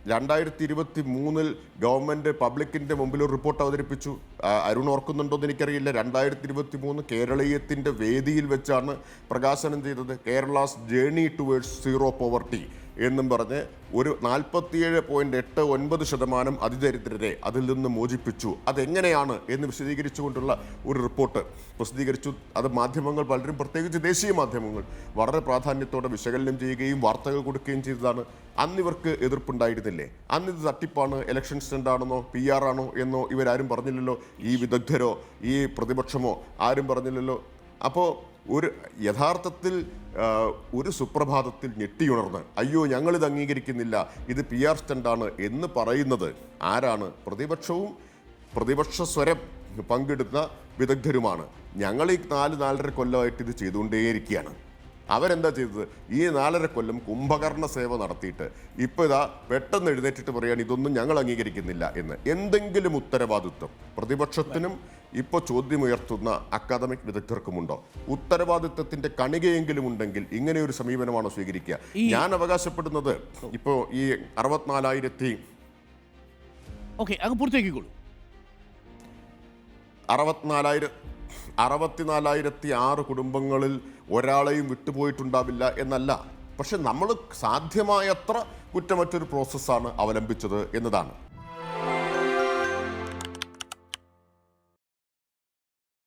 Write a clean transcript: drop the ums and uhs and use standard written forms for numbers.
2023 government പബ്ലിക്കിൻ്റെ മുമ്പിൽ ഒരു report അവതരിപ്പിച്ചു. അരുൺ ഓർക്കുന്നുണ്ടോ എന്ന് എനിക്കറിയില്ല. 2023 കേരളീയത്തിൻ്റെ വേദിയിൽ വെച്ചാണ് പ്രകാശനം ചെയ്തത്. Kerala's journey towards zero poverty എന്നും പറഞ്ഞ് ഒരു 47.89% അതിദരിദ്രരെ അതിൽ നിന്ന് മോചിപ്പിച്ചു. അതെങ്ങനെയാണ് എന്ന് വിശദീകരിച്ചുകൊണ്ടുള്ള ഒരു റിപ്പോർട്ട് പ്രസിദ്ധീകരിച്ചു. അത് മാധ്യമങ്ങൾ പലരും, പ്രത്യേകിച്ച് ദേശീയ മാധ്യമങ്ങൾ, വളരെ പ്രാധാന്യത്തോടെ വിശകലനം ചെയ്യുകയും വാർത്തകൾ കൊടുക്കുകയും ചെയ്തതാണ്. അന്നിവർക്ക് എതിർപ്പുണ്ടായിരുന്നില്ലേ? അന്നിത് തട്ടിപ്പാണ്, ഇലക്ഷൻ സ്റ്റണ്ടാണെന്നോ PR ആണോ എന്നോ ഇവരാരും പറഞ്ഞില്ലല്ലോ. ഈ വിദഗ്ധരോ ഈ പ്രതിപക്ഷമോ ആരും പറഞ്ഞില്ലല്ലോ. അപ്പോൾ യഥാർത്ഥത്തിൽ ഒരു സുപ്രഭാതത്തിൽ ഞെട്ടിയുണർന്ന് അയ്യോ ഞങ്ങളിത് അംഗീകരിക്കുന്നില്ല, ഇത് PR സ്റ്റണ്ടാണ് എന്ന് പറയുന്നത് ആരാണ്? പ്രതിപക്ഷവും പ്രതിപക്ഷ സ്വരം പങ്കെടുത്ത വിദഗ്ധരുമാണ്. ഞങ്ങൾ ഈ 4-4.5 കൊല്ലമായിട്ട് ഇത് ചെയ്തുകൊണ്ടേയിരിക്കുകയാണ്. അവരെന്താ ചെയ്തത്? ഈ 4.5 കൊല്ലം കുംഭകർണ സേവ നടത്തിയിട്ട് ഇപ്പോൾ ഇതാ പെട്ടെന്ന് എഴുന്നേറ്റിട്ട് പറയുകയാണ് ഇതൊന്നും ഞങ്ങൾ അംഗീകരിക്കുന്നില്ല എന്ന്. എന്തെങ്കിലും ഉത്തരവാദിത്വം പ്രതിപക്ഷത്തിനും ഇപ്പോൾ ചോദ്യമുയർത്തുന്ന അക്കാദമിക് വിദഗ്ധർക്കുമുണ്ടോ? ഉത്തരവാദിത്വത്തിന്റെ കണികയെങ്കിലും ഉണ്ടെങ്കിൽ ഇങ്ങനെ ഒരു സമീപനമാണോ സ്വീകരിക്കുക? ഞാൻ അവകാശപ്പെടുന്നത് ഇപ്പോൾ ഈ 64,006 കുടുംബങ്ങളിൽ ഒരാളെയും വിട്ടുപോയിട്ടുണ്ടാവില്ല എന്നല്ല. പക്ഷെ നമ്മൾ സാധ്യമായത്ര കുറ്റമറ്റൊരു പ്രോസസ്സാണ് അവലംബിച്ചത് എന്നതാണ്.